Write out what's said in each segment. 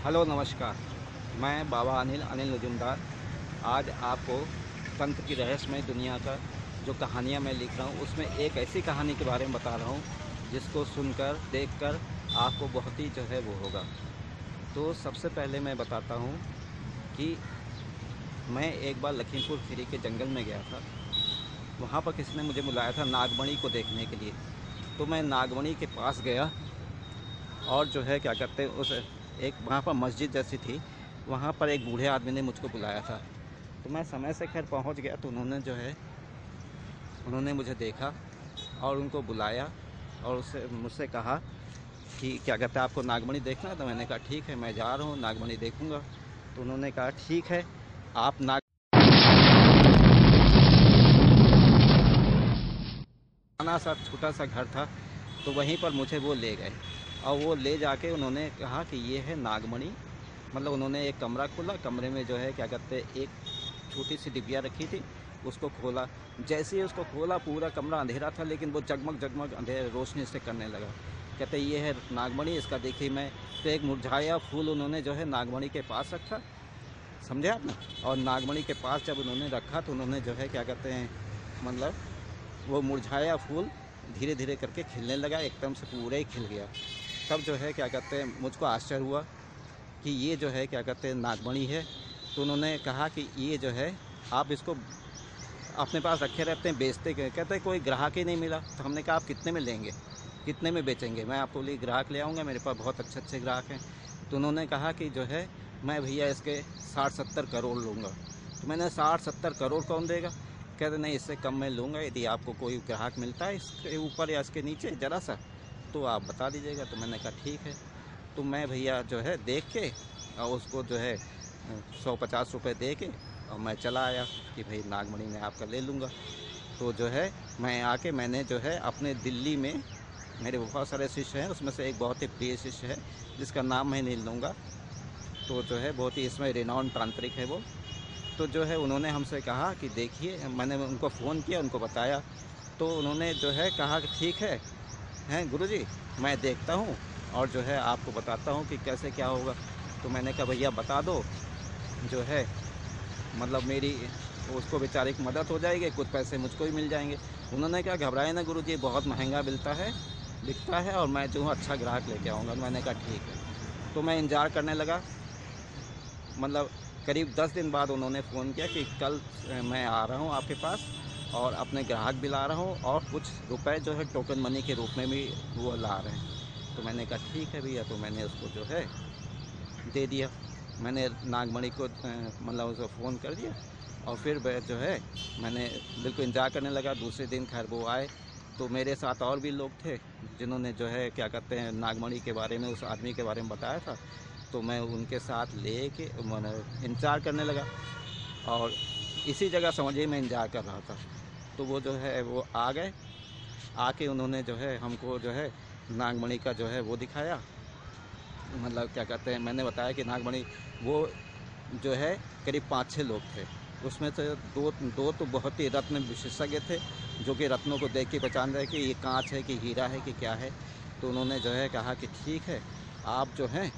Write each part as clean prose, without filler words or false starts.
Hello नमस्कार। मैं बाबा अनिल मजूमदार आज आपको तंत्र की रहस्यमय दुनिया का जो कहानियाँ मैं लिख रहा हूँ उसमें एक ऐसी कहानी के बारे में बता रहा हूँ जिसको सुनकर देखकर आपको बहुत ही जो है वो होगा। तो सबसे पहले मैं बताता हूँ कि मैं एक बार लखीमपुर खीरी के जंगल में गया था। वहाँ पर किसी ने मुझे बुलाया था नागमणि को देखने के लिए। तो मैं नागमणि के पास गया और जो है क्या कहते हैं उस एक वहाँ पर मस्जिद जैसी थी, वहाँ पर एक बूढ़े आदमी ने मुझको बुलाया था। तो मैं समय से खैर पहुँच गया। तो उन्होंने मुझे देखा और उनको बुलाया और उससे मुझसे कहा कि क्या कहते हैं आपको नागमणि देखना है। तो मैंने कहा ठीक है, मैं जा रहा हूँ नागमणि देखूँगा। तो उन्होंने कहा ठीक है, आप नागना सा छोटा सा घर था, तो वहीं पर मुझे वो ले गए और वो ले जाके उन्होंने कहा कि ये है नागमणि। मतलब उन्होंने एक कमरा खोला, कमरे में जो है क्या कहते हैं एक छोटी सी डिबिया रखी थी, उसको खोला। जैसे ही उसको खोला पूरा कमरा अंधेरा था, लेकिन वो जगमग जगमग अंधेरे रोशनी से करने लगा। कहते ये है नागमणि, इसका देखिए। मैं तो एक मुरझाया फूल उन्होंने जो है नागमणि के पास रखा, समझे आप ना। और नागमणि के पास जब उन्होंने रखा तो उन्होंने जो है क्या कहते हैं मतलब वो मुरझाया फूल धीरे धीरे करके खिलने लगा, एकदम से पूरा ही खिल गया। तब जो है क्या कहते हैं मुझको आश्चर्य हुआ कि ये जो है क्या कहते हैं नागमणि है। तो उन्होंने कहा कि ये जो है आप इसको अपने पास रखे रहते हैं, बेचते कहते हैं कोई ग्राहक ही नहीं मिला। तो हमने कहा आप कितने में लेंगे, कितने में बेचेंगे, मैं आपको लिए ग्राहक ले आऊँगा, मेरे पास बहुत अच्छे अच्छे ग्राहक हैं। तो उन्होंने कहा कि जो है मैं भैया इसके 60-70 करोड़ लूँगा। तो मैंने 60-70 करोड़ कौन देगा। कहते नहीं, इससे कम मैं लूँगा, यदि आपको कोई ग्राहक मिलता है इसके ऊपर या इसके नीचे ज़रा सा तो आप बता दीजिएगा। तो मैंने कहा ठीक है। तो मैं भैया जो है देख के और उसको जो है 150 रुपये दे के और मैं चला आया कि भाई नागमणि मैं आपका ले लूँगा। तो जो है मैं आके मैंने जो है अपने दिल्ली में मेरे बहुत सारे शिष्य हैं, उसमें से एक बहुत ही प्रिय शिष्य है जिसका नाम मैं नहीं लूँगा। तो जो है बहुत ही इसमें रिनाउंड तांत्रिक है वो। तो जो है उन्होंने हमसे कहा कि देखिए, मैंने उनको फ़ोन किया, उनको बताया। तो उन्होंने जो है कहा कि ठीक है हैं गुरुजी, मैं देखता हूँ और जो है आपको बताता हूँ कि कैसे क्या होगा। तो मैंने कहा भैया बता दो, जो है मतलब मेरी उसको बेचारे की मदद हो जाएगी, कुछ पैसे मुझको भी मिल जाएंगे। उन्होंने कहा घबराए ना गुरुजी, बहुत महंगा बिकता है और मैं जो हूँ अच्छा ग्राहक लेके आऊँगा। मैंने कहा ठीक है। तो मैं इंतज़ार करने लगा। मतलब करीब 10 दिन बाद उन्होंने फ़ोन किया कि कल मैं आ रहा हूँ आपके पास और अपने ग्राहक भी ला रहा हूँ और कुछ रुपए जो है टोकन मनी के रूप में भी वो ला रहे हैं। तो मैंने कहा ठीक है भैया। तो मैंने उसको जो है दे दिया। मैंने नागमणि को मतलब उसको फ़ोन कर दिया और फिर जो है मैंने बिल्कुल इंतज़ार करने लगा। दूसरे दिन खैर वो आए। तो मेरे साथ और भी लोग थे जिन्होंने जो है क्या कहते हैं नागमणि के बारे में उस आदमी के बारे में बताया था। तो मैं उनके साथ लेके मैंने इंतज़ार करने लगा और इसी जगह समझिए मैं इंतज़ार कर रहा था। तो वो जो है वो आ गए। आके उन्होंने जो है हमको जो है नागमणि का जो है वो दिखाया। मतलब क्या कहते हैं मैंने बताया कि नागमणि वो जो है करीब 5-6 लोग थे। उसमें से दो दो तो बहुत ही रत्न विशेषज्ञ थे, जो कि रत्नों को देख के पहचान रहे कि ये कांच है कि हीरा है कि क्या है। तो उन्होंने जो है कहा कि ठीक है, आप जो हैं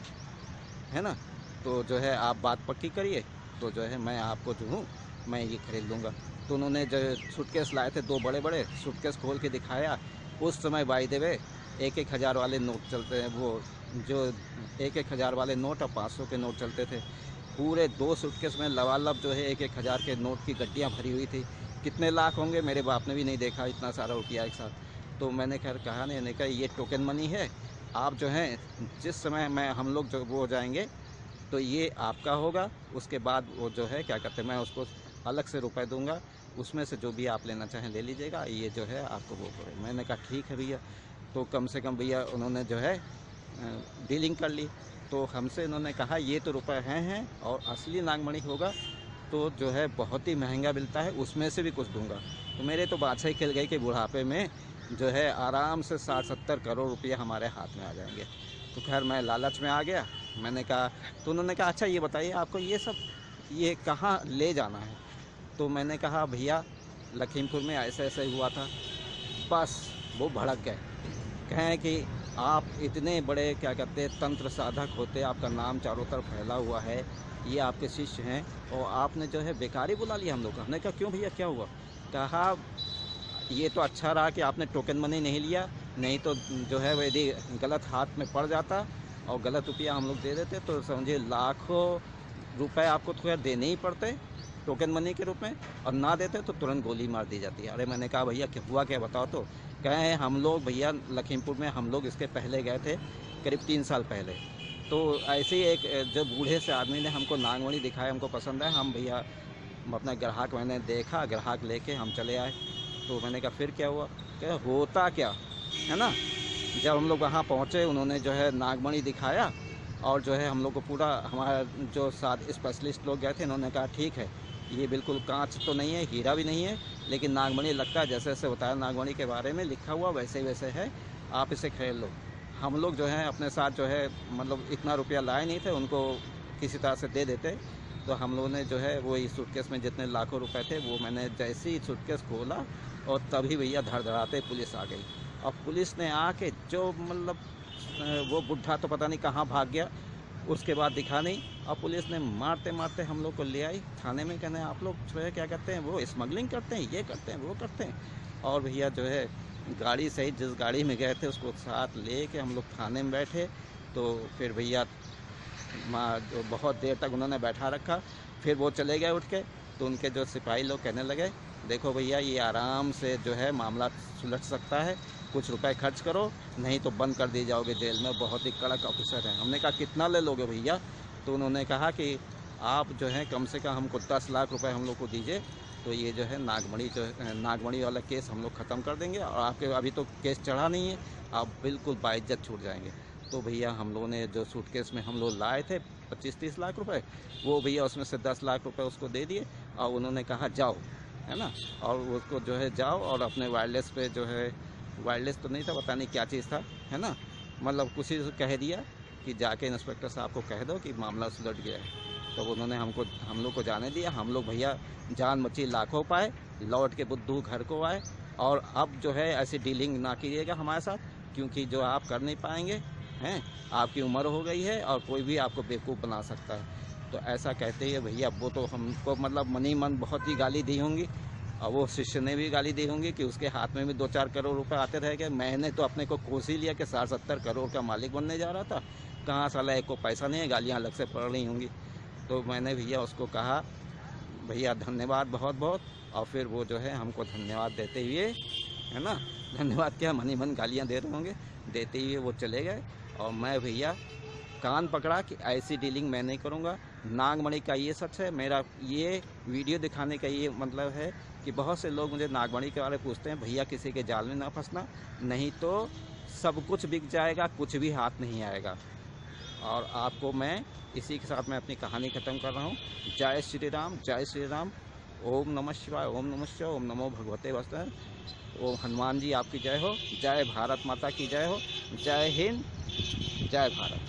है ना, तो जो है आप बात पक्की करिए, तो जो है मैं आपको जो हूँ मैं ये खरीद लूँगा। तो उन्होंने जो सूटकेस लाए थे 2 बड़े बड़े सूटकेस खोल के दिखाया। उस समय बाय द वे 1-1 हज़ार वाले नोट चलते हैं, वो जो 1-1 हज़ार वाले नोट और 500 के नोट चलते थे। पूरे 2 सूटकेस में लबालब जो है 1-1 हज़ार के नोट की गड्डियाँ भरी हुई थी। कितने लाख होंगे मेरे बाप ने भी नहीं देखा इतना सारा रुपया एक साथ। तो मैंने खैर कहा नहीं, मैंने कहा ये टोकन मनी है, आप जो हैं जिस समय मैं हम लोग जो वो हो जाएंगे तो ये आपका होगा। उसके बाद वो जो है क्या कहते हैं मैं उसको अलग से रुपए दूंगा, उसमें से जो भी आप लेना चाहें ले लीजिएगा, ये जो है आपको वो करें। मैंने कहा ठीक है भैया। तो कम से कम भैया उन्होंने जो है डीलिंग कर ली। तो हमसे इन्होंने कहा ये तो रुपए हैं और असली नागमणि होगा तो जो है बहुत ही महंगा मिलता है, उसमें से भी कुछ दूंगा। तो मेरे तो बाछा ही खिल गई कि बुढ़ापे में जो है आराम से 60-70 करोड़ रुपये हमारे हाथ में आ जाएंगे। तो खैर मैं लालच में आ गया। मैंने कहा, तो उन्होंने कहा अच्छा ये बताइए आपको ये सब ये कहाँ ले जाना है। तो मैंने कहा भैया लखीमपुर में ऐसे ऐसे हुआ था। बस वो भड़क गए, कहें कि आप इतने बड़े क्या कहते हैं तंत्र साधक होते, आपका नाम चारों तरफ फैला हुआ है, ये आपके शिष्य हैं और आपने जो है बेकार ही बुला लिया हम लोग का। हमने कहा क्यों भैया क्या हुआ? कहा ये तो अच्छा रहा कि आपने टोकन मनी नहीं लिया, नहीं तो जो है वो यदि गलत हाथ में पड़ जाता और गलत रुपया हम लोग दे देते तो समझिए लाखों रुपए आपको थोड़ा देने ही पड़ते टोकन मनी के रूप में, और ना देते तो तुरंत गोली मार दी जाती है। अरे मैंने कहा भैया क्या हुआ क्या बताओ तो। कहे हम लोग भैया लखीमपुर में हम लोग इसके पहले गए थे करीब 3 साल पहले, तो ऐसे ही एक जो बूढ़े से आदमी ने हमको नागमणि दिखाया, हमको पसंद है, हम भैया अपना ग्राहक मैंने देखा, ग्राहक लेके हम चले आए। तो मैंने कहा फिर क्या हुआ? क्या होता क्या है ना। जब हम लोग वहाँ पहुँचे उन्होंने जो है नागमणि दिखाया और जो है हम लोग को पूरा, हमारा जो साथ स्पेशलिस्ट लोग गए थे उन्होंने कहा ठीक है ये बिल्कुल कांच तो नहीं है, हीरा भी नहीं है, लेकिन नागमणि लगता है जैसे जैसे बताया नागमणि के बारे में लिखा हुआ वैसे वैसे है, आप इसे खरीद लो। हम लोग जो है अपने साथ जो है मतलब इतना रुपया लाए नहीं थे, उनको किसी तरह से दे देते। तो हम लोगों ने जो है वो इस सूटकेस में जितने लाखों रुपए थे वो मैंने जैसे ही सूटकेस खोला और तभी भैया धड़धड़ाते पुलिस आ गई। और पुलिस ने आके जो मतलब वो बुढ़ा तो पता नहीं कहाँ भाग गया, उसके बाद दिखा नहीं, और पुलिस ने मारते मारते हम लोग को ले आई थाने में। कहने आप लोग जो है क्या कहते हैं वो स्मगलिंग करते हैं, ये करते हैं वो करते हैं। और भैया जो है गाड़ी सहित जिस गाड़ी में गए थे उसको साथ ले के हम लोग थाने में बैठे। तो फिर भैया जो बहुत देर तक उन्होंने बैठा रखा, फिर वो चले गए उठ के। तो उनके जो सिपाही लोग कहने लगे देखो भैया ये आराम से जो है मामला सुलझ सकता है, कुछ रुपए खर्च करो नहीं तो बंद कर दिए जाओगे जेल में, बहुत ही कड़क ऑफिसर हैं। हमने कहा कितना ले लोगे भैया? तो उन्होंने कहा कि आप जो है कम से कम हमको 10 लाख रुपए हम लोग को दीजिए, तो ये जो है नागमणि वाला केस हम लोग ख़त्म कर देंगे, और आपके अभी तो केस चढ़ा नहीं है, आप बिल्कुल बाइज्जत छूट जाएंगे। तो भैया हम लोगों ने जो सूटकेस में हम लोग लाए थे 25-30 लाख रुपए, वो भैया उसमें से 10 लाख रुपए उसको दे दिए और उन्होंने कहा जाओ, है ना। और उसको जो है जाओ और अपने वायरलेस पे जो है, वायरलेस तो नहीं था, पता नहीं क्या चीज़ था, है ना, मतलब कुछ ही कह दिया कि जाके इंस्पेक्टर साहब को कह दो कि मामला सुलझ गया है। तो उन्होंने हम लोग को जाने दिया। हम लोग भैया जान बची लाखों पाए, लौट के बुद्धू घर को आए। और अब जो है ऐसी डीलिंग ना कीजिएगा हमारे साथ, क्योंकि जो आप कर नहीं पाएंगे हैं, आपकी उम्र हो गई है और कोई भी आपको बेवकूफ़ बना सकता है। तो ऐसा कहते ही भैया वो तो हमको मतलब मनी मन बहुत ही गाली दी होंगी, और वो शिष्य ने भी गाली दी होंगी कि उसके हाथ में भी 2-4 करोड़ रुपए आते रह गए। मैंने तो अपने को कोस ही लिया कि 60-70 करोड़ का मालिक बनने जा रहा था, कहाँ साला एक को पैसा नहीं है, गालियाँ अलग से पड़ रही होंगी। तो मैंने भैया उसको कहा भैया धन्यवाद बहुत बहुत, और फिर वो जो है हमको धन्यवाद देते हुए, है ना, धन्यवाद क्या मनी मन गालियाँ दे रहे होंगे, देते हुए वो चले गए। और मैं भैया कान पकड़ा कि ऐसी डीलिंग मैं नहीं करूँगा। नागमणि का ये सच है, मेरा ये वीडियो दिखाने का ये मतलब है कि बहुत से लोग मुझे नागमणि के बारे में पूछते हैं, भैया किसी के जाल में ना फंसना, नहीं तो सब कुछ बिक जाएगा, कुछ भी हाथ नहीं आएगा। और आपको मैं इसी के साथ मैं अपनी कहानी ख़त्म कर रहा हूँ। जय श्री राम, जय श्री राम। ओम नमः शिवाय, ओम नमः शिवाय, ओम नमो भगवते वासुदेवाय। ओम हनुमान जी आपकी जय हो, जय भारत माता की जय हो, जय हिंद, जय भारत।